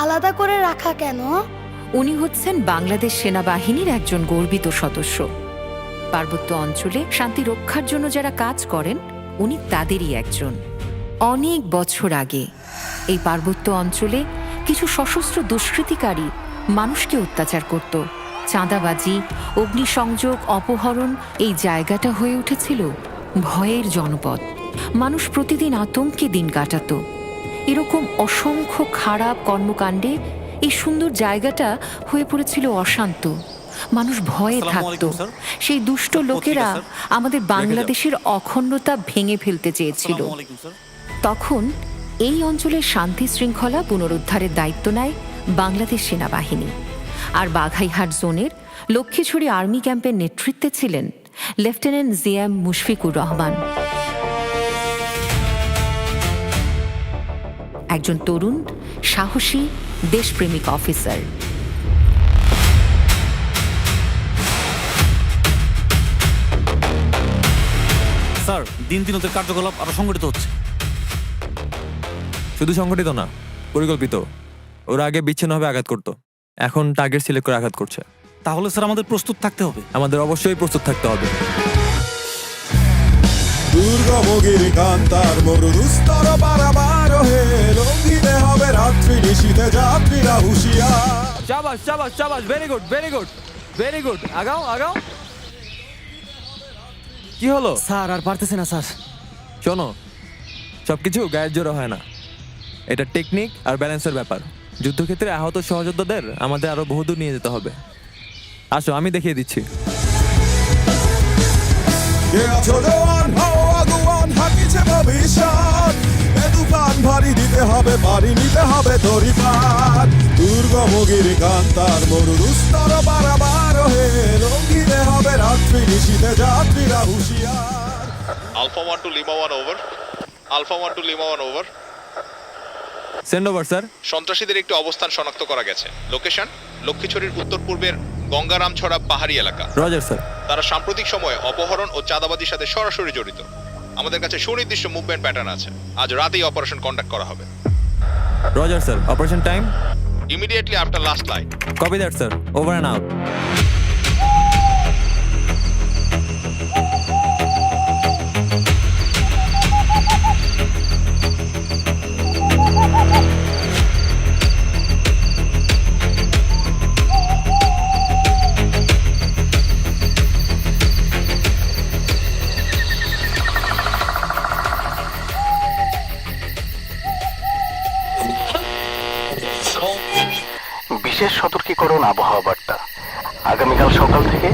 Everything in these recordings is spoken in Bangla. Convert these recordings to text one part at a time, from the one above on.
আলাদা করে রাখা কেন? উনি হচ্ছেন বাংলাদেশ সেনাবাহিনীর একজন গর্বিত সদস্য। পার্বত্য অঞ্চলে শান্তি রক্ষার জন্য যারা কাজ করেন, উনি তাদেরই একজন। অনেক বছর আগে এই পার্বত্য অঞ্চলে কিছু সশস্ত্র দুষ্কৃতিকারী মানুষকে অত্যাচার করত। চাঁদাবাজি, অগ্নিসংযোগ, অপহরণ, এই জায়গাটা হয়ে উঠেছিল ভয়ের জনপদ। মানুষ প্রতিদিন আতঙ্কে দিন কাটাত। এরকম অসংখ্য খারাপ কর্মকাণ্ডে এই সুন্দর জায়গাটা হয়ে পড়েছিল অশান্ত। মানুষ ভয়ে থাকত। সেই দুষ্ট লোকেরা আমাদের বাংলাদেশের অখণ্ডতা ভেঙে ফেলতে চেয়েছিল। তখন এই অঞ্চলের শান্তি শৃঙ্খলা পুনরুদ্ধারের দায়িত্ব নেয় বাংলাদেশ সেনাবাহিনী। আর বাঘাইহাট জোনের লক্ষ্মীছড়ি আর্মি ক্যাম্পের নেতৃত্বে ছিলেন লেফটেন্যান্ট জিএম মুশফিকুর রহমান, একজন তরুণ, সাহসী, দেশপ্রেমিক অফিসার। স্যার, দিন দিন ওদের কার্যকলাপ আরো সংগঠিত হচ্ছে। শুধু সংগঠিত না, পরিকল্পিত। ওরা আগে বিচ্ছিন্নভাবে আঘাত করত, এখন টার্গেট সিলেক্ট করে আঘাত করছে। তাহলে স্যার আমাদের প্রস্তুত থাকতে হবে। আমাদের অবশ্যই প্রস্তুত থাকতে হবে। দুর্গমগিরি কান্তার মরুস্তর পারাবার হে লঙ্ঘিতে হবে রাত্রি নিশীথে যাত্রীরা হুঁশিয়ার। শাবাশ শাবাশ শাবাশ, very good very good very good. আগাও আগাও। কি হলো স্যার? আর পারতেছে না স্যার। শোনো, সবকিছু গায়ের জোরে হয় না, এটা টেকনিক আর ব্যালেন্সের ব্যাপার। যুদ্ধক্ষেত্রে আহত সহযোদ্ধাদের আমাদের আরো বহুদূর নিয়ে যেতে হবে। আসো, আমি দেখিয়ে দিচ্ছি। কে আছো জওয়ান, হও আগুয়ান, হাকিছে ভবিষ্যৎ। এ তুফান ভারী দিতে হবে, পারি নিতে হবে তরিপার। দুর্গমগিরি কান্তার মরুস্তর পারাবার হে লঙ্ঘিতে হবে রাত্রি নিশীথে যাত্রীরা হুঁশিয়ার। Alpha 1 to Lima 1 over. Alpha 1 to Lima 1 over. Send over sir. সন্ত্রাসীদের একটি অবস্থান শনাক্ত করা গেছে। লোকেশন লক্ষ্মীছড়ির উত্তর পূর্বের গঙ্গারামছড়া পাহাড়ি এলাকা। Roger sir. তারা সাম্প্রতিক সময়ে অপহরণ ও চাঁদাবাজির সাথে সরাসরি জড়িত। আমাদের কাছে সুনির্দিষ্ট মুভমেন্ট প্যাটার্ন আছে। আজ রাতেই অপারেশন কন্ডাক্ট করা হবে। Roger sir. Operation time immediately after last light. Copy that sir. Over and out. বিশেষ সতর্কীকরণ আবহাওয়া বার্তা। আগামীকাল সকাল থেকে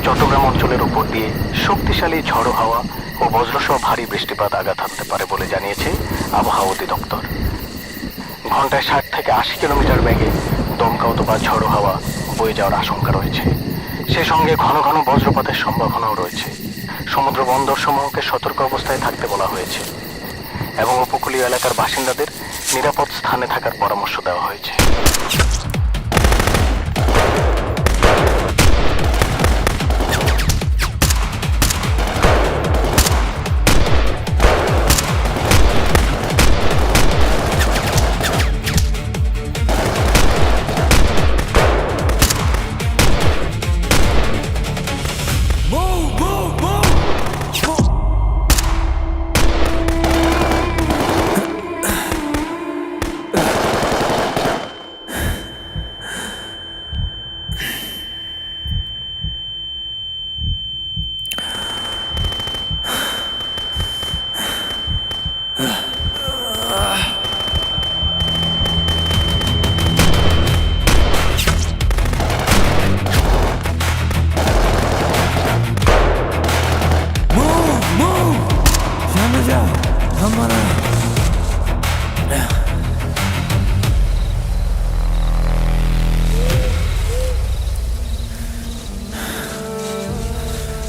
চট্টগ্রাম অঞ্চলের উপর দিয়ে শক্তিশালী ঝড়ো হাওয়া ও বজ্রসহ ভারী বৃষ্টিপাত আঘাত হানতে পারে বলে জানিয়েছে আবহাওয়া অধিদপ্তর। ঘন্টায় 60 থেকে 80 কিলোমিটার বেগে দমকা অথবা ঝড়ো হাওয়া বয়ে যাওয়ার আশঙ্কা রয়েছে। সে সঙ্গে ঘন ঘন বজ্রপাতের সম্ভাবনাও রয়েছে। সমুদ্র বন্দর সমূহকে সতর্ক অবস্থায় থাকতে বলা হয়েছে এবং উপকূলীয় এলাকার বাসিন্দাদের নিরাপদ স্থানে থাকার পরামর্শ দেওয়া হয়েছে।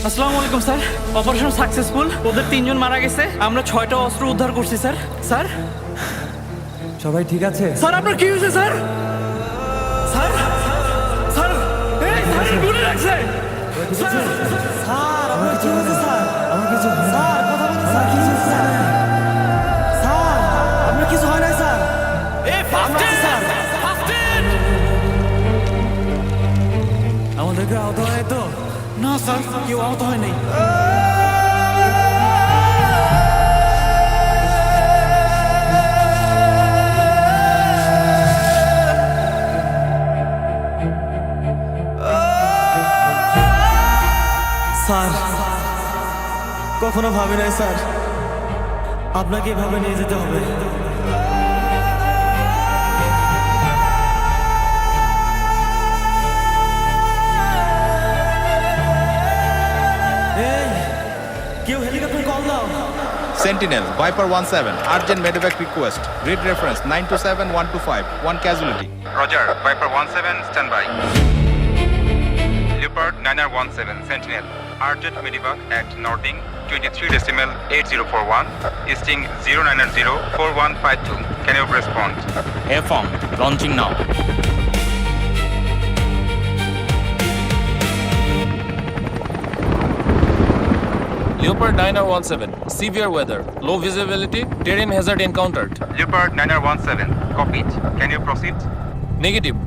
আসসালামু আলাইকুম স্যার। Operation successful. ওদের 3 জন মারা গেছে। আমরা 6টা অস্ত্র উদ্ধার করছি স্যার। স্যার সবাই ঠিক আছে? স্যার আপনার কি হয়েছে স্যার? স্যার স্যার এই স্যার গুলি লাগছে। স্যার স্যার আপনার কি হয়েছে স্যার? আমার কিছু স্যার কথা বলুন স্যার, কি হয়েছে স্যার? স্যার আপনার কিছু হয় না স্যার? এই ফাস্ট স্যার ফাস্ট কেউ আহত হয় তো? না স্যার কেউ আহত হয় নাই। স্যার, কখনো ভাবি নাই স্যার আপনাকে এভাবে নিয়ে যেতে হবে। এই, কেউ হেলিকপ্টার কল দাও। Sentinel, Viper 17, urgent medevac request. Grid reference 927125, 1 casualty. Roger, Viper 17, stand by. Leopard 9R17, Sentinel, urgent medevac at Nording, 23.8041, easting 0904152. Can you respond? A-form, launching now. Leopard 9R17, severe weather, low visibility, terrain hazard encountered. Leopard 9R17, copied. Can you proceed? Negative,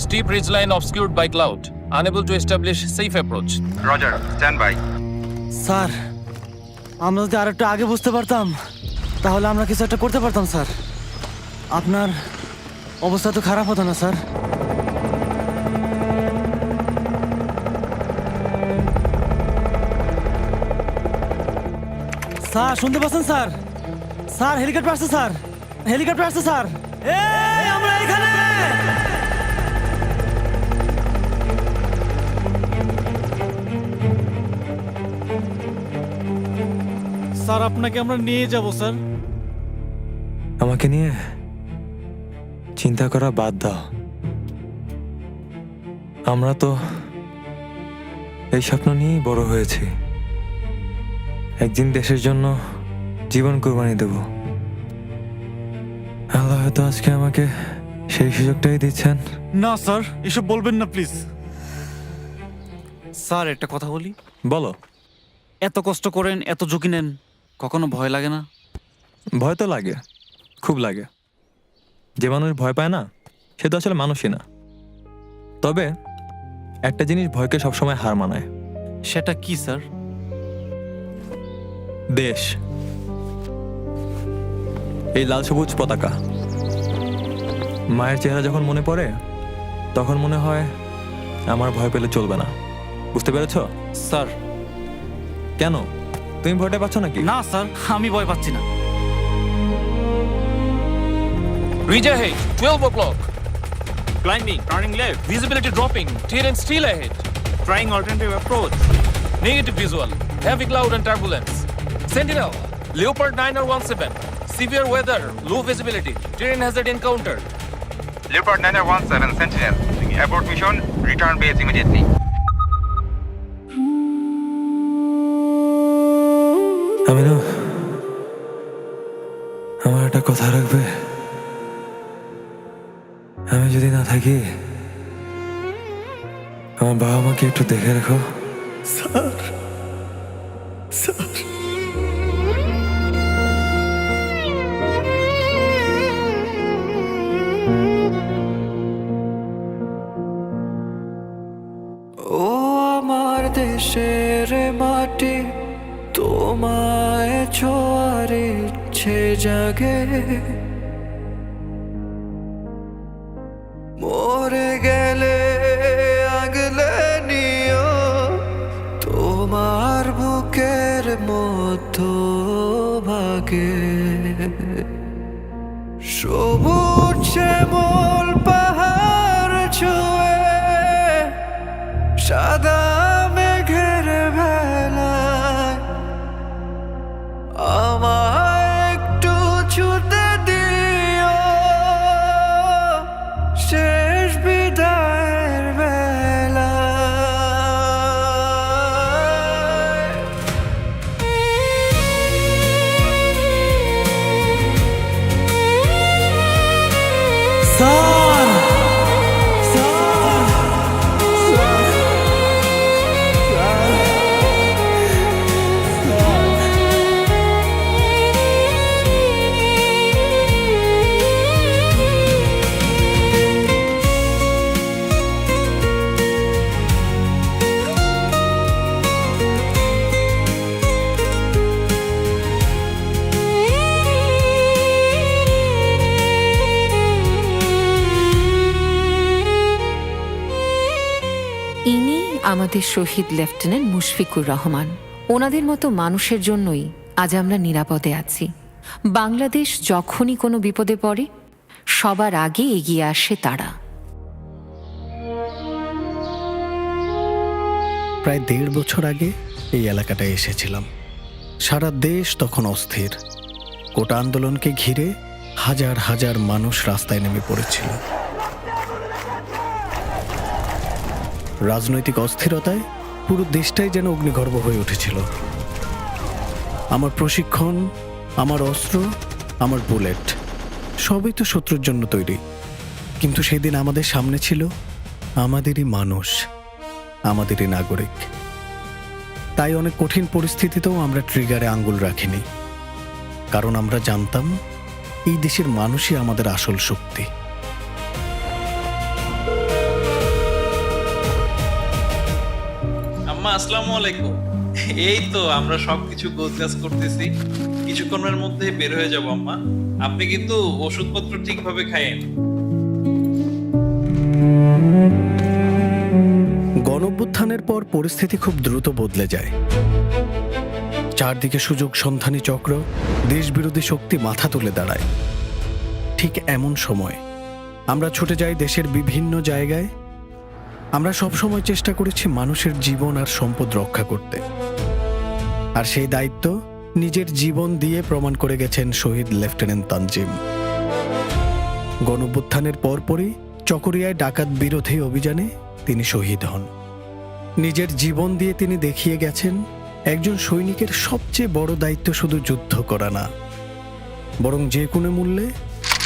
steep ridgeline obscured by cloud, unable to establish safe approach. Roger, stand by. Sir, আমরা যদি আর একটু আগে বুঝতে পারতাম তাহলে আমরা কিছু একটা করতে পারতাম স্যার। আপনার অবস্থা তো খারাপ হতো না স্যার। স্যার শুনতে পাচ্ছেন স্যার? স্যার হেলিকপ্টার আসছে স্যার, হেলিকপ্টার আসছে স্যার। এই আমরা এখানে। স্যার আপনাকে আমরা নিয়ে যাব স্যার। আমাকে নিয়ে চিন্তা করা বাদ দাও। আমরা তো এই স্বপ্ন নিয়েই বড় হয়েছি। একদিন দেশের জন্য জীবন কোরবানি দেব। আল্লাহ হয়তো আজকে আমাকে সেই সুযোগটাই দিচ্ছেন। না স্যার এসব বলবেন না প্লিজ। স্যার একটা কথা বলি। বলো। এত কষ্ট করেন, এত ঝুঁকি নেন, কখনো ভয় লাগে না? ভয় তো লাগে, খুব লাগে। যে মানুষ ভয় পায় না সে তো আসলে মানুষই না। তবে একটা জিনিস ভয়কে সবসময় হার মানায়। সেটা কি স্যার? দেশ, এই লাল সবুজ পতাকা। মায়ের চেহারা যখন মনে পড়ে তখন মনে হয় আমার ভয় পেলে চলবে না। বুঝতে পেরেছো? স্যার কেন তুমি ভয়টা পাচ্ছ নাকি? না স্যার আমি ভয় পাচ্ছি না। Reach ahead, 12 o'clock. Climbing, turning left, Visibility dropping, terrain still ahead. trying alternative approach. Negative visual, heavy cloud and turbulence. Sentinel, Leopard 9R17, severe weather, low visibility, terrain hazard encountered. Leopard 9R17, Sentinel, abort mission, return base immediately. আমিনু, আমার একটা কথা রাখবে? আমি যদি না থাকি আমার বাবা মাকে একটু দেখে রাখো। স্যার, স্যার ও আমার দেশের মাটি, তোমায় ছোঁয়ার ইচ্ছে জাগে। মরে গেলে আগলে নিও তোমার বুকের মধ্য ভাগে। সবুজ শ্যামল পাহাড় ছুঁয়ে সাদা মেঘের ভেলায় আমায় একটু ছুতে দিও শেষ বিদায়ের বেলায়। স্যার, স্যার, স্যার ইনি আমাদের শহীদ লেফটেন্যান্ট মুশফিকুর রহমান। ওনাদের মতো মানুষের জন্যই আজ আমরা নিরাপদে আছি। বাংলাদেশ যখনই কোনো বিপদে পড়ে সবার আগে এগিয়ে আসে তারা। প্রায় 1.5 বছর আগে এই এলাকাটায় এসেছিলাম। সারা দেশ তখন অস্থির। কোটা আন্দোলনকে ঘিরে হাজার হাজার মানুষ রাস্তায় নেমে পড়েছিল। রাজনৈতিক অস্থিরতায় পুরো দেশটাই যেন অগ্নিগর্ভ হয়ে উঠেছিল। আমার প্রশিক্ষণ, আমার অস্ত্র, আমার বুলেট সবই তো শত্রুর জন্য তৈরি। কিন্তু সেদিন আমাদের সামনে ছিল আমাদেরই মানুষ, আমাদেরই নাগরিক। তাই অনেক কঠিন পরিস্থিতিতেও আমরা ট্রিগারে আঙ্গুল রাখিনি, কারণ আমরা জানতাম এই দেশের মানুষই আমাদের আসল শক্তি। আম্মা আসসালামু আলাইকুম। এই তো আমরা সবকিছু গোছগাছ করতেছি, কিছুক্ষণের মধ্যেই বের হয়ে যাব আম্মা। আপনি কিন্তু ওষুধপত্র ঠিকভাবে খায়েন। গণঅভ্যুত্থানের পর পরিস্থিতি খুব দ্রুত বদলে যায়। চারদিকে সুযোগ সন্ধানী চক্র, দেশবিরোধী শক্তি মাথা তুলে দাঁড়ায়। ঠিক এমন সময় আমরা ছুটে যাই দেশের বিভিন্ন জায়গায়। আমরা সবসময় চেষ্টা করেছি মানুষের জীবন আর সম্পদ রক্ষা করতে, আর সেই দায়িত্ব নিজের জীবন দিয়ে প্রমাণ করে গেছেন শহীদ লেফটেন্যান্ট তানজিম। গণঅভ্যুত্থানের পরপরই চকরিয়ায় ডাকাত বিরোধী অভিযানে তিনি শহীদ হন। নিজের জীবন দিয়ে তিনি দেখিয়ে গেছেন একজন সৈনিকের সবচেয়ে বড় দায়িত্ব শুধু যুদ্ধ করা না, বরং যে কোনো মূল্যে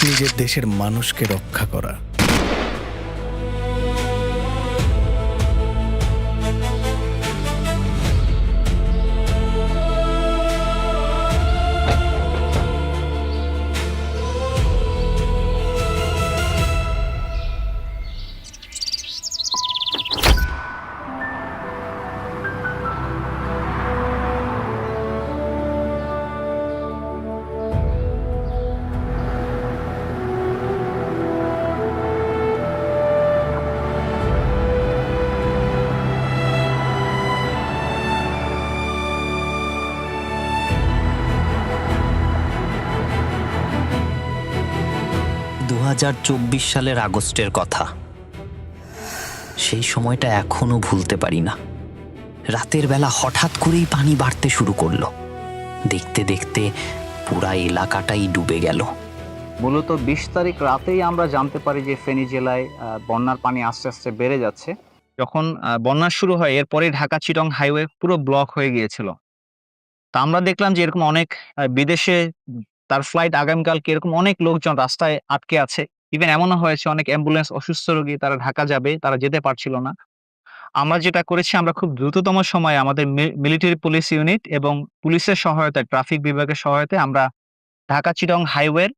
নিজের দেশের মানুষকে রক্ষা করা। সালের আগস্টের কথা। সেই সময়টা এখনো ভুলতে পারি না। রাতের বেলা হঠাৎ করেই পানি বাড়তে শুরু করলো। দেখতে দেখতে পুরা এলাকাটাই ডুবে গেল। মূলত 20 তারিখ রাতেই আমরা জানতে পারি যে ফেনী জেলায় বন্যার পানি আস্তে আস্তে বেড়ে যাচ্ছে। যখন বন্যা শুরু হয় এরপরে ঢাকা চিটং হাইওয়ে পুরো ব্লক হয়ে গিয়েছিল। তা আমরা দেখলাম যে এরকম অনেক বিদেশে তার ফ্লাইট আগামীকালকে এরকম অনেক লোকজন রাস্তায় আটকে আছে। ইভেন এমনও হয়েছে অনেক অ্যাম্বুলেন্স অসুস্থ রোগী তারা ঢাকা যাবে, তারা যেতে পারছিল না। আমরা যেটা করেছি, আমরা খুব দ্রুততম সময়ে আমাদের মিলিটারি পুলিশ ইউনিট এবং পুলিশের সহায়তায়, ট্রাফিক বিভাগের সহায়তায় আমরা ঢাকা চিটং হাইওয়ের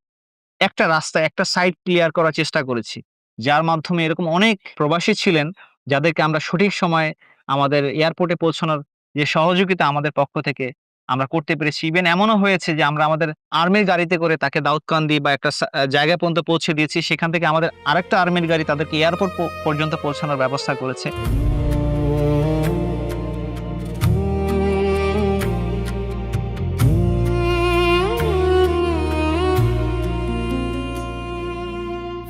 একটা রাস্তা, একটা সাইড ক্লিয়ার করার চেষ্টা করেছি, যার মাধ্যমে এরকম অনেক প্রবাসী ছিলেন যাদেরকে আমরা সঠিক সময়ে আমাদের এয়ারপোর্টে পৌঁছানোর যে সহযোগিতা আমাদের পক্ষ থেকে আমরা করতে পেরেছি। ইভেন এমনও হয়েছে যে আমরা আমাদের আর্মির গাড়িতে করে তাকে দাউদকান্দি বা একটা জায়গা পর্যন্ত পৌঁছে দিয়েছি। সেখান থেকে আমাদের আরেকটা আর্মির গাড়ি তাদেরকে এয়ারপোর্ট পর্যন্ত পৌঁছানোর ব্যবস্থা করেছে।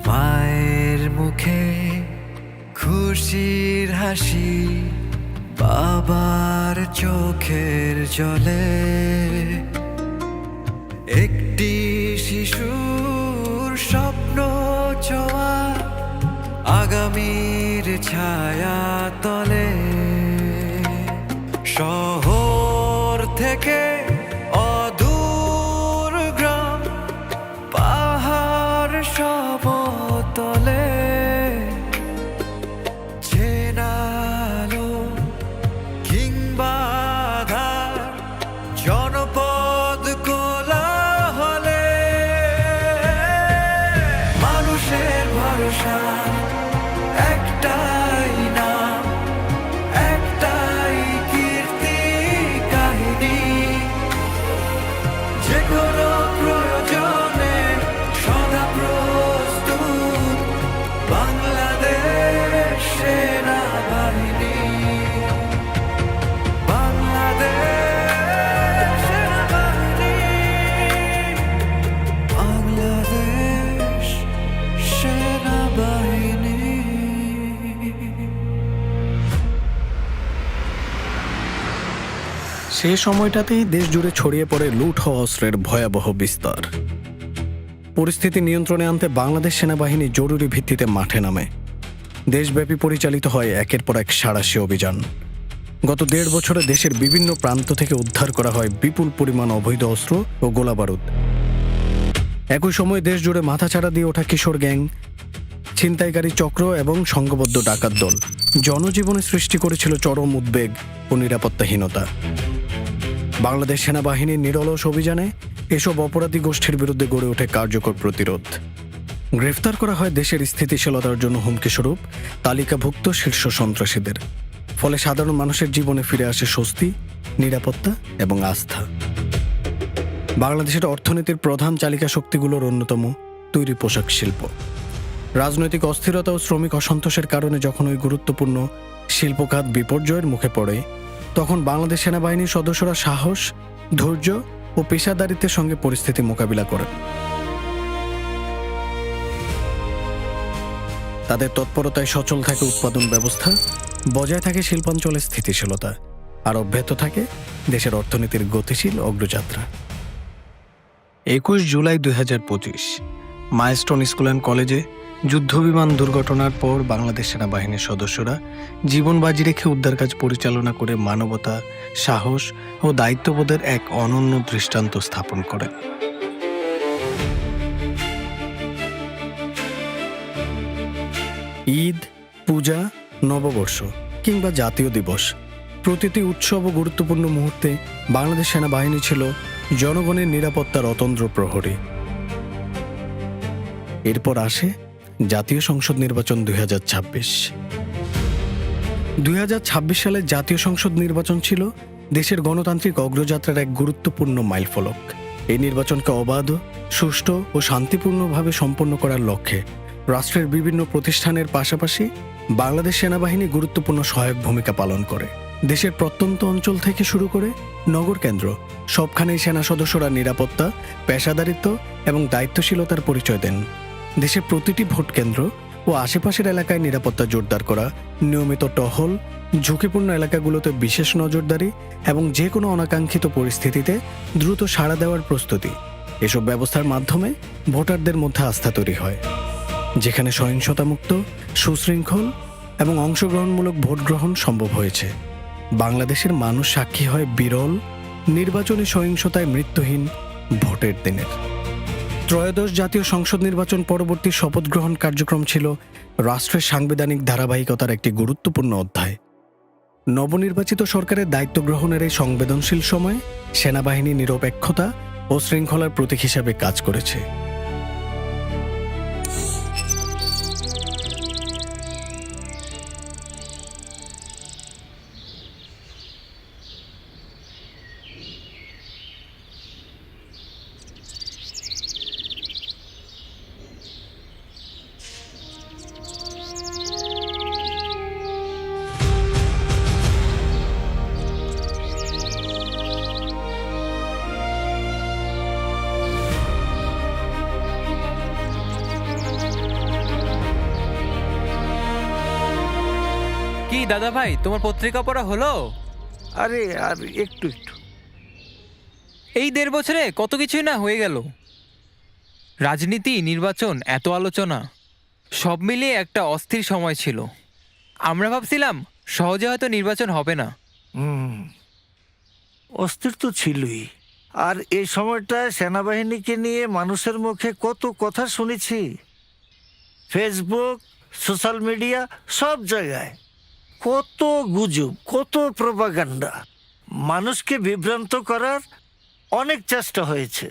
মায়ের মুখে খুশির হাসি, বাবার চোখের জলে একটি শিশুর স্বপ্ন ছোঁয়া আগামীর ছায়া তলে। শহর থেকে অদূর গ্রাম, পাহাড় সমতলে জনপদ কোলাহলে মানুষের ভরসা একটাই নাম, একটাই কীর্তি, সে সময়টাতেই দেশ জুড়ে ছড়িয়ে পড়ে লুট হওয়া অস্ত্রের ভয়াবহ বিস্তার। পরিস্থিতি নিয়ন্ত্রণে আনতে বাংলাদেশ সেনাবাহিনী জরুরি ভিত্তিতে মাঠে নামে। দেশব্যাপী পরিচালিত হয় একের পর এক সাঁড়াশি অভিযান। গত 1.5 বছরে দেশের বিভিন্ন প্রান্ত থেকে উদ্ধার করা হয় বিপুল পরিমাণ অবৈধ অস্ত্র ও গোলাবারুদ। একই সময় দেশ জুড়ে মাথাচাড়া দিয়ে ওঠা কিশোর গ্যাং, ছিনতাইকারী চক্র এবং সংঘবদ্ধ ডাকাত দল জনজীবনে সৃষ্টি করেছিল চরম উদ্বেগ ও নিরাপত্তাহীনতা। বাংলাদেশ সেনাবাহিনীর নিরলস অভিযানে এসব অপরাধী গোষ্ঠীর বিরুদ্ধে গড়ে ওঠে কার্যকর প্রতিরোধ। গ্রেফতার করা হয় দেশের স্থিতিশীলতার জন্য হুমকিস্বরূপ তালিকাভুক্ত শীর্ষ সন্ত্রাসীদের। ফলে সাধারণ মানুষের জীবনে ফিরে আসে স্বস্তি, নিরাপত্তা এবং আস্থা। বাংলাদেশের অর্থনীতির প্রধান চালিকা শক্তিগুলোর অন্যতম তৈরি পোশাক শিল্প। রাজনৈতিক অস্থিরতা ও শ্রমিক অসন্তোষের কারণে যখন ওই গুরুত্বপূর্ণ শিল্পখাত বিপর্যয়ের মুখে পড়ে, তখন বাংলাদেশ সেনাবাহিনীর সদস্যরা সাহস, ধৈর্য ও পেশাদারিত্বের সঙ্গে পরিস্থিতি মোকাবিলা করেন। তাদের তৎপরতায় সচল থাকে উৎপাদন ব্যবস্থা, বজায় থাকে শিল্পাঞ্চলের স্থিতিশীলতা, আর অব্যাহত থাকে দেশের অর্থনীতির গতিশীল অগ্রযাত্রা। 21 জুলাই 2025 মাইলস্টোন স্কুল অ্যান্ড কলেজে যুদ্ধবিমান দুর্ঘটনার পর বাংলাদেশ সেনাবাহিনীর সদস্যরা জীবন বাজি রেখে উদ্ধার কাজ পরিচালনা করে মানবতা, সাহস ও দায়িত্ববোধের এক অনন্য দৃষ্টান্ত স্থাপন করেন। ঈদ, পূজা, নববর্ষ কিংবা জাতীয় দিবস, প্রতিটি উৎসব ও গুরুত্বপূর্ণ মুহূর্তে বাংলাদেশ সেনাবাহিনী ছিল জনগণের নিরাপত্তার অতন্দ্র প্রহরী। এরপর আসে জাতীয় সংসদ নির্বাচন 2026। 2026 সালে জাতীয় সংসদ নির্বাচন ছিল দেশের গণতান্ত্রিক অগ্রযাত্রার এক গুরুত্বপূর্ণ মাইলফলক। এই নির্বাচনকে অবাধ, সুষ্ঠু ও শান্তিপূর্ণভাবে সম্পন্ন করার লক্ষ্যে রাষ্ট্রের বিভিন্ন প্রতিষ্ঠানের পাশাপাশি বাংলাদেশ সেনাবাহিনী গুরুত্বপূর্ণ সহায়ক ভূমিকা পালন করে। দেশের প্রত্যন্ত অঞ্চল থেকে শুরু করে নগর কেন্দ্র সবখানেই সেনা সদস্যরা নিরাপত্তা, পেশাদারিত্ব এবং দায়িত্বশীলতার পরিচয় দেন। দেশের প্রতিটি ভোট কেন্দ্র ও আশেপাশের এলাকায় নিরাপত্তা জোরদার করা, নিয়মিত টহল, ঝুঁকিপূর্ণ এলাকাগুলোতে বিশেষ নজরদারি এবং যে কোনো অনাকাঙ্ক্ষিত পরিস্থিতিতে দ্রুত সাড়া দেওয়ার প্রস্তুতি, এসব ব্যবস্থার মাধ্যমে ভোটারদের মধ্যে আস্থা তৈরি হয়। যেখানে সহিংসতামুক্ত, সুশৃঙ্খল এবং অংশগ্রহণমূলক ভোট গ্রহণ সম্ভব হয়েছে, বাংলাদেশের মানুষ সাক্ষী হয় বিরল নির্বাচনী সহিংসতায় মৃত্যুহীন ভোটের দিনের। ত্রয়োদশ জাতীয় সংসদ নির্বাচন পরবর্তী শপথ গ্রহণ কার্যক্রম ছিল রাষ্ট্রের সাংবিধানিক ধারাবাহিকতার একটি গুরুত্বপূর্ণ অধ্যায়। নবনির্বাচিত সরকারের দায়িত্ব গ্রহণের এই সংবেদনশীল সময়ে সেনাবাহিনী নিরপেক্ষতা ও শৃঙ্খলার প্রতীক হিসাবে কাজ করেছে। কি দাদা ভাই, তোমার পত্রিকা পড়া হলো? আরে আর একটু একটু। এই 1.5 বছরে কত কিছুই না হয়ে গেল। রাজনীতি, নির্বাচন, এত আলোচনা, সব মিলিয়ে একটা অস্থির সময় ছিল। আমরা ভাবছিলাম সহজে হয়তো নির্বাচন হবে না। অস্থির তো ছিলই। আর এই সময়টা সেনাবাহিনীকে নিয়ে মানুষের মুখে কত কথা শুনেছি, ফেসবুক, সোশ্যাল মিডিয়া, সব জায়গায় কত গুজব, কত প্রপাগান্ডা। মানুষকে বিভ্রান্ত করার অনেক চেষ্টা হয়েছে।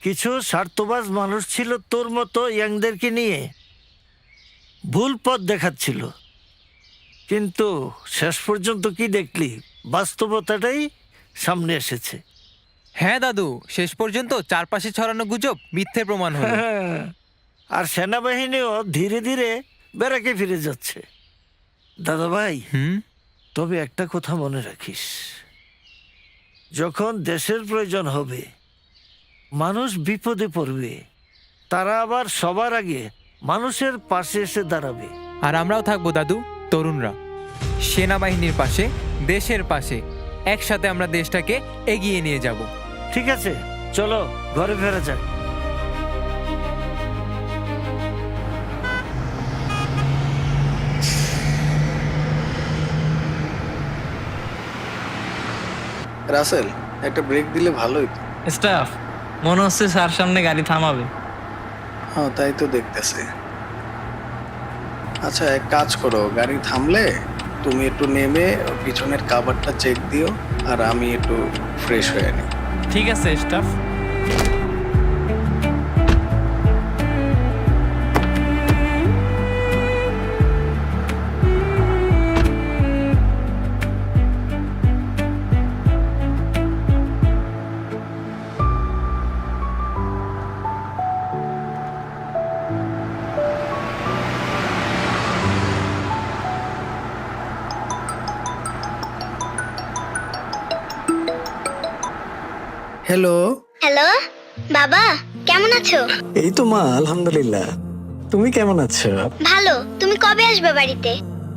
কিছু স্বার্থবাজ মানুষ ছিল তোর মতো ইয়াংদেরকে নিয়ে ভুল পথ দেখাচ্ছিল, কিন্তু শেষ পর্যন্ত কি দেখলি? বাস্তবতাটাই সামনে এসেছে। হ্যাঁ দাদু, শেষ পর্যন্ত চারপাশে ছড়ানো গুজব মিথ্যে প্রমাণ হলো। আর সেনাবাহিনীও ধীরে ধীরে ব্যারাকে ফিরে যাচ্ছে। দাদা ভাই, তবে একটা কথা মনে রাখিস, যখন দেশের প্রয়োজন হবে, মানুষ বিপদে পড়বে, তারা আবার সবার আগে মানুষের পাশে এসে দাঁড়াবে। আর আমরাও থাকবো দাদু, তরুণরা, সেনাবাহিনীর পাশে, দেশের পাশে, একসাথে আমরা দেশটাকে এগিয়ে নিয়ে যাব। ঠিক আছে, চলো ঘরে ফেরা যাক। রাসেল, একটা ব্রেক দিলে ভালোই। স্টাফ, মনে হচ্ছে স্যার সামনে গাড়ি থামাবে। হ্যাঁ, তাই তো দেখতেছে। আচ্ছা, এক কাজ করো, গাড়ি থামলে তুমি একটু নেমে পিছনের কাভারটা চেক দিও, আর আমি একটু ফ্রেশ হয়ে নিই। ঠিক আছে স্টাফ। হ্যালো। হ্যালো বাবা, কেমন আছো? এই তো মা, আলহামদুলিল্লাহ। তুমি কেমন আছো? ভালো। তুমি কবে আসবে বাড়িতে?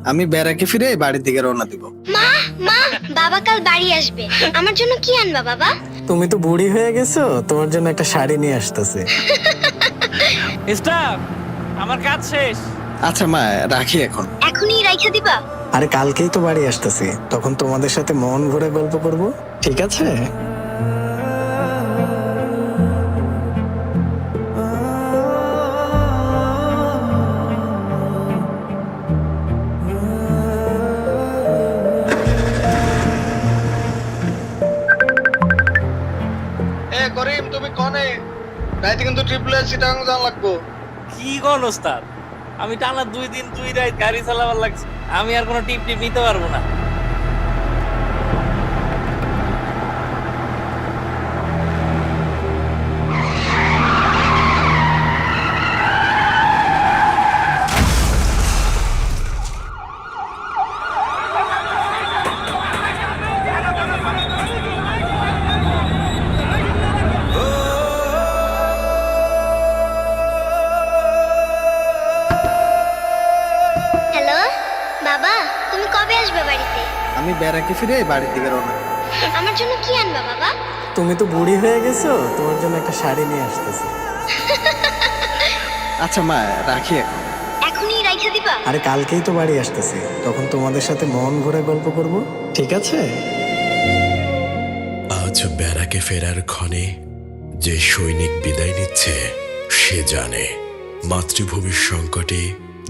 আমি ব্যারাকে ফিরে বাড়ির দিকে রওনা দিব। মা মা, বাবা কাল বাড়ি আসবে। আমার জন্য কি আনবা বাবা? তুমি তো বুড়ি হয়ে গেছো, তোমার জন্য একটা শাড়ি নিয়ে আসতেছে। স্টাফ, আমার কাজ শেষ। আচ্ছা মা, রাখি এখন। এখনই রাইখা দিবা? আরে কালকেই তো বাড়ি আসতেছি, তখন তোমাদের সাথে মন ভরে গল্প করব, ঠিক আছে? করিম, তুমি কনে? রাইতে কিন্তু ট্রিপল এ চিটাগাং যাওয়া লাগবো। কি কোন ওস্তাদ, আমি টানা 2 দিন 2 রাত গাড়ি চালাবার লাগছে। আমি আর কোনো টিপ নিতে পারবো না। হ্যালো বাবা, তুমি কবে আসবে বাড়িতে? আমি ব্যারাকে ফিরে বাড়ির দিকে রওনা দিব। আমার জন্য কি আনবা বাবা? তুমি তো বুড়ি হয়ে গেছো, তোমার জন্য একটা শাড়ি নিয়ে আসতেছে। আচ্ছা মা, রাখি এখন। এখনই রাইখা দিবা? আরে কালকেই তো বাড়ি আসতেছি, তখন তোমাদের সাথে মন ভরে গল্প করব, ঠিক আছে? আজ ব্যারাকে ফেরার ক্ষণে যে সৈনিক বিদায় নিচ্ছে, সে জানে মাতৃভূমির সংকটে,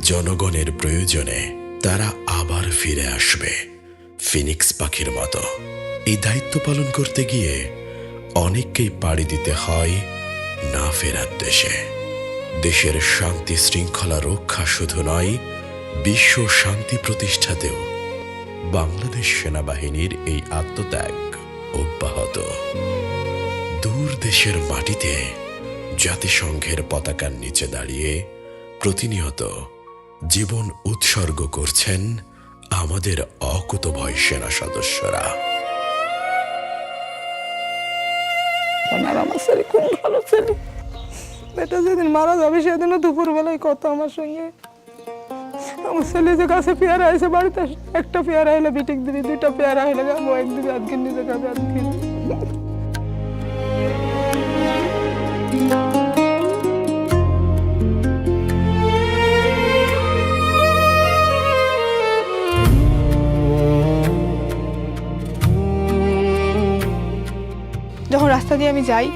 জনগণের প্রয়োজনে তারা আবার ফিরে আসবে ফিনিক্স পাখির মতো। এই দায়িত্ব পালন করতে গিয়ে অনেককেই পাড়ি দিতে হয় না ফেরার দেশে। দেশের শান্তি শৃঙ্খলা রক্ষা শুধু নয়, বিশ্ব শান্তি প্রতিষ্ঠাতেও বাংলাদেশ সেনাবাহিনীর এই আত্মত্যাগ অব্যাহত। দূর দেশের মাটিতে জাতিসংঘের পতাকার নিচে দাঁড়িয়ে প্রতিনিয়ত জীবন উৎসর্গ করছেন আমাদের অকুতভয় সেনা সদস্যরা। আমার ছেলে খুব ভালো ছেলে। বেটা যেদিন মারা যাবে সেদিনও দুপুরবেলায় কথা আমার সঙ্গে। আমার ছেলে যে কাছে পেয়ারা আছে, বাড়িতে একটা পেয়ারা হলে বিটিক দিবি, 2টা পেয়ারা হলে গাবো, একদিকে আধ নিজে খাবে, আধ যখন রাস্তা দিয়ে আমি যাই,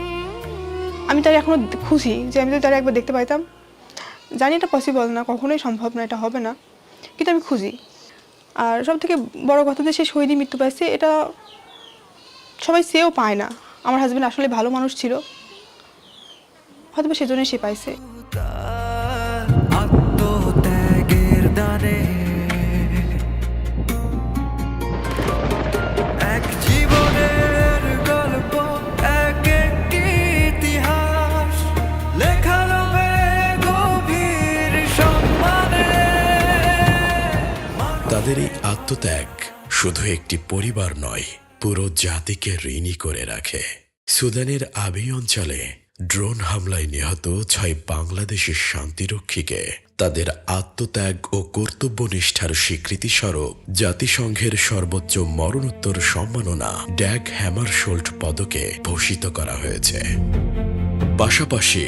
আমি তার এখনো খুশি যে আমি যদি তারা একবার দেখতে পাইতাম। জানি এটা পসিবল না, কখনোই সম্ভব না, এটা হবে না, কিন্তু আমি খুশি। আর সব থেকে বড় কথা যে সে শহীদই মৃত্যু পাইছে, এটা সবাই সেও পায় না। আমার হাজব্যান্ড আসলে ভালো মানুষ ছিল, হয়তো বা সেজন্যই সে পাইছে। আত্মত্যাগের দানে এক জীবনের গল্প, এক একটি ইতিহাস লেখালো গভীর সম্মানে। তাদের এই আত্মত্যাগ শুধু একটি পরিবার নয়, পুরো জাতিকে ঋণী করে রাখে। সুদানের আবি অঞ্চলে ড্রোন হামলায় নিহত 6 বাংলাদেশের শান্তিরক্ষীকে তাদের আত্মত্যাগ ও কর্তব্যনিষ্ঠার স্বীকৃতি স্বরূপ জাতিসংঘের সর্বোচ্চ মরণোত্তর সম্মাননা ড্যাগ হ্যামারশোল্ড পদকে ভূষিত করা হয়েছে। পাশাপাশি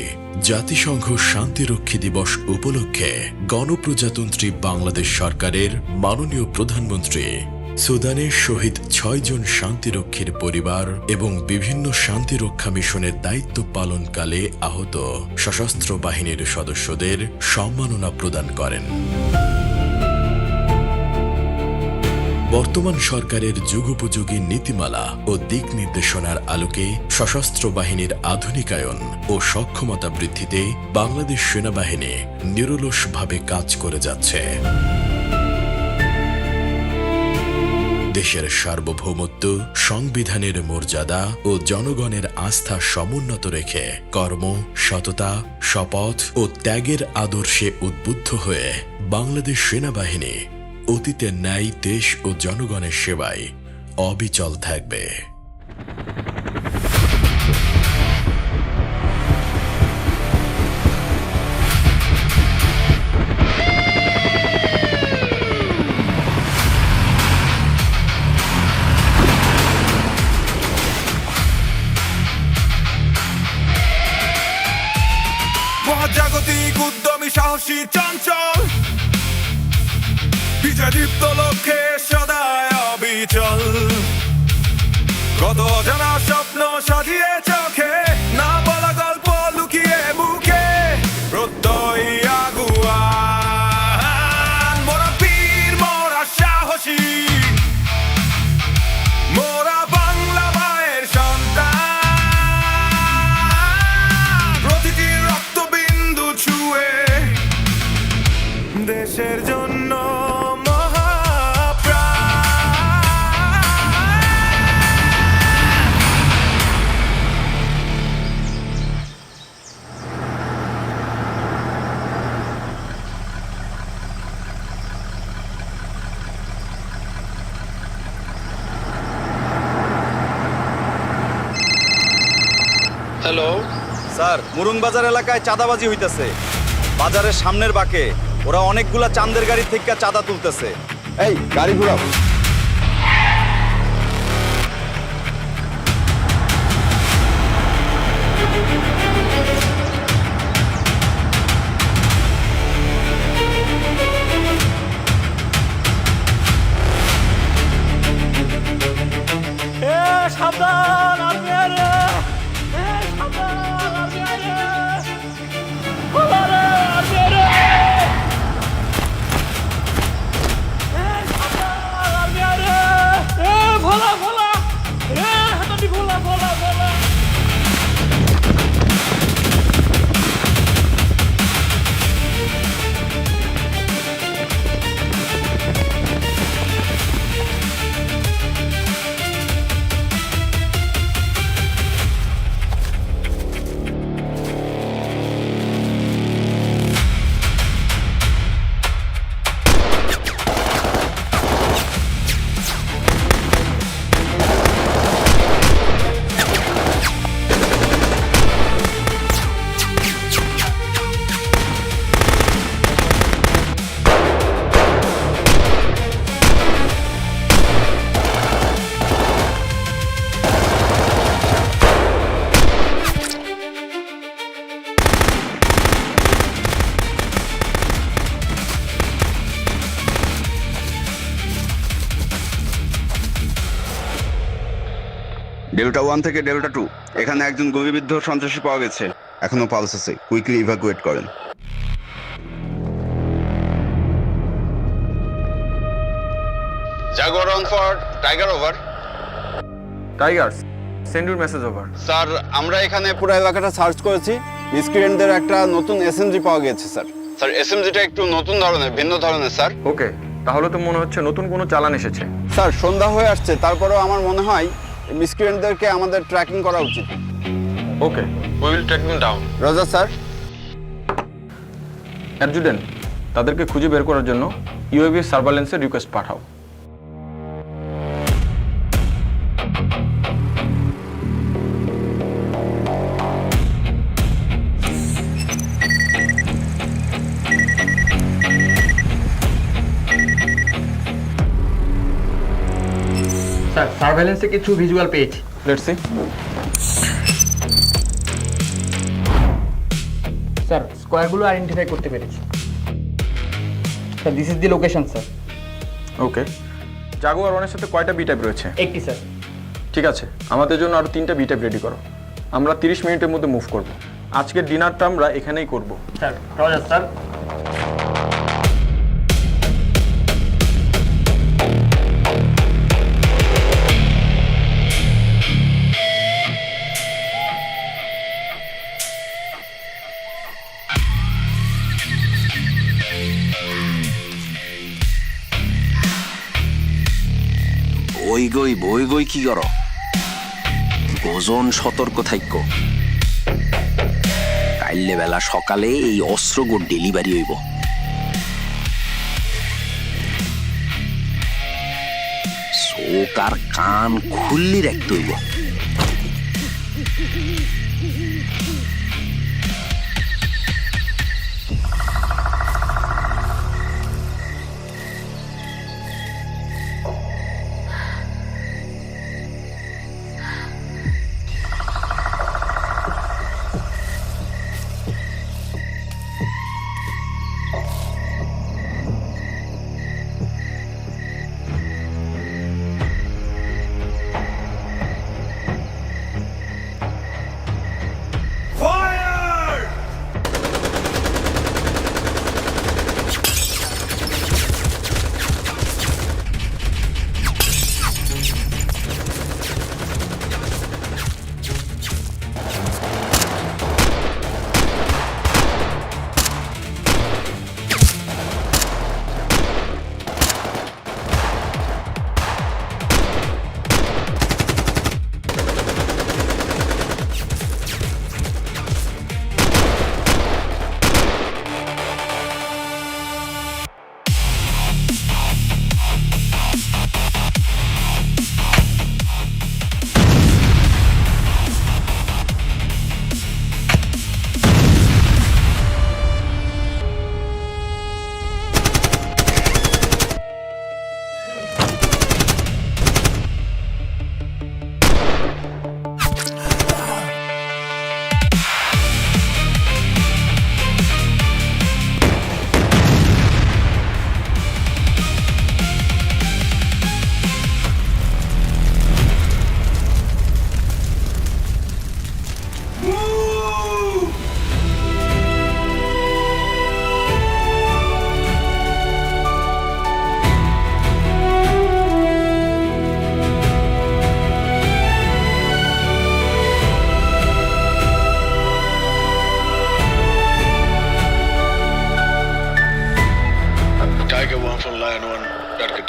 জাতিসংঘ শান্তিরক্ষী দিবস উপলক্ষে গণপ্রজাতন্ত্রী বাংলাদেশ সরকারের মাননীয় প্রধানমন্ত্রী সুদানের শহীদ 6 জন শান্তিরক্ষীর পরিবার এবং বিভিন্ন শান্তিরক্ষা মিশনের দায়িত্ব পালনকালে আহত সশস্ত্র বাহিনীর সদস্যদের সম্মাননা প্রদান করেন। বর্তমান সরকারের যুগোপযোগী নীতিমালা ও দিক নির্দেশনার আলোকে সশস্ত্র বাহিনীর আধুনিকায়ন ও সক্ষমতা বৃদ্ধিতে বাংলাদেশ সেনাবাহিনী নিরলসভাবে কাজ করে যাচ্ছে। দেশের সার্বভৌমত্ব, সংবিধানের মর্যাদা ও জনগণের আস্থা সমুন্নত রেখে কর্ম, সততা, শপথ ও ত্যাগের আদর্শে উদ্বুদ্ধ হয়ে বাংলাদেশ সেনাবাহিনী অতীতের ন্যায় দেশ ও জনগণের সেবায় অবিচল থাকবে। মহাজাগতিক উদ্যমী সাহসী চঞ্চল বিজয়দীপ্ত লক্ষ্যে সদায় অবিচল কত অজানা স্বপ্ন সাজিয়ে চোখে না বলা গল্প লুকিয়ে বুকে প্রত্যয় আগুয়ান মোরা বীর মোরা সাহসী মোরা বাংলা মায়ের সন্তান প্রতিটি রক্তবিন্দু ছুঁয়ে দেশের জন্য হ্যালো স্যার, মুরুং বাজার এলাকায় চাঁদাবাজি হইতেছে। বাজারের সামনের বাঁকে ওরা অনেকগুলা চাঁদের গাড়ি থেকে চাঁদা তুলতেছে। এই গাড়ি ঘুরাও। সাবধান আসবে রে, সাবধান আসবে রে, ভোলা রে আসবে রে, সাবধান আসবে রে, ভোলা ভোলা রে, হাতটি ভোলা ভোলা ভোলা। ডেল্টা 1 থেকে ডেল্টা 2 এখানে একজন গুলিবিদ্ধ সন্ত্রাসী পাওয়া গেছে। এখনো পালস আছে, কুইকলি ইভাকুয়েট করেন। Jaguar on for tiger over. Tiger send your message over. Sir, আমরা এখানে পুরো এলাকাটা সার্চ করেছি। মিসক্রিয়েন্টদের একটা নতুন এসএমজি পাওয়া গেছে স্যার। স্যার, এসএমজিটা একটু নতুন ধরনের, ভিন্ন ধরনের স্যার। ওকে, তাহলে তো মনে হচ্ছে নতুন কোনো চালান এসেছে। স্যার, সন্ধ্যা হয়ে আসছে, তারপরেও আমার মনে হয় মিসক্রিয়েন্টদেরকে আমাদের ট্র্যাকিং করা উচিত। Okay, we will track them down. Roger sir. Adjutant, তাদেরকে খুঁজে বের করার জন্য ইউএভি সার্ভেলেন্সের রিকোয়েস্ট পাঠাও। স্যার সার্ভেলেন্সে কিছু ভিজুয়াল পেয়েছি। Let's see. স্যার স্কোয়ারগুলো আইডেন্টিফাই করতে পেরেছি। Sir this is the location sir. Okay, Jaguar 1-এর সাথে কয়টা বি টাইপ রয়েছে? একটি স্যার। ঠিক আছে, আমাদের জন্য আরো 3টা বি টাইপ রেডি করো। আমরা 30 মিনিটের মধ্যে মুভ করব। আজকের ডিনারটা আমরা এখানেই করব। Sir Roger sir. ওই গই বই গই কি কর? ওজন সতর্ক থাইক। কাইলে বেলা সকালে এই অস্ত্রগুলো ডেলিভারি হইব। চোখ আর কান খুললি রাখতে হইব।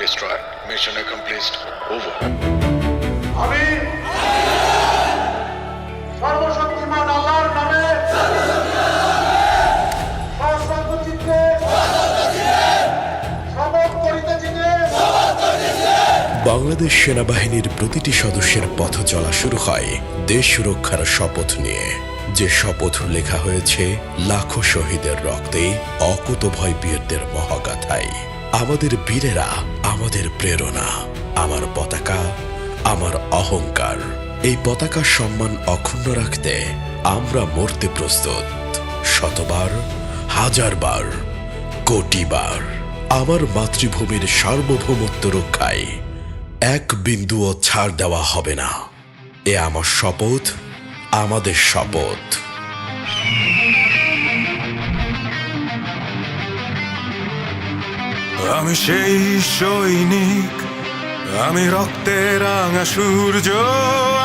destroyed. Mission accomplished. Over. আমি সর্বশক্তিমান আল্লাহর নামে সশ্রদ্ধচিত্তে শপথ করিতেছি যে বাংলাদেশ সেনাবাহিনীর প্রতিটি সদস্যের পথ চলা শুরু হয় দেশ সুরক্ষার শপথ নিয়ে, যে শপথ লেখা হয়েছে লাখো শহীদের রক্তে, অকুতভয় বীরদের মহাগাথায়। আমাদের বীরেরা আমাদের প্রেরণা, আমার পতাকা, আমার অহংকার। এই পতাকার সম্মান অক্ষুণ্ণ রাখতে আমরা মরতে প্রস্তুত, শতবার, হাজারবার, কোটিবার। আমার মাতৃভূমির সার্বভৌমত্ব রক্ষায় এক বিন্দুও ছাড় দেওয়া হবে না। এ আমার শপথ, আমাদের শপথ। আমি সেই সৈনিক, আমি রক্তে রাঙা সূর্য,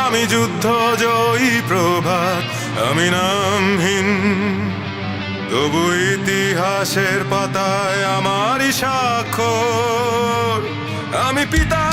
আমি যুদ্ধ জয়ী প্রভাত, আমি নামহীন তবু ইতিহাসের পাতায় আমারই স্বাক্ষর। আমি পিতা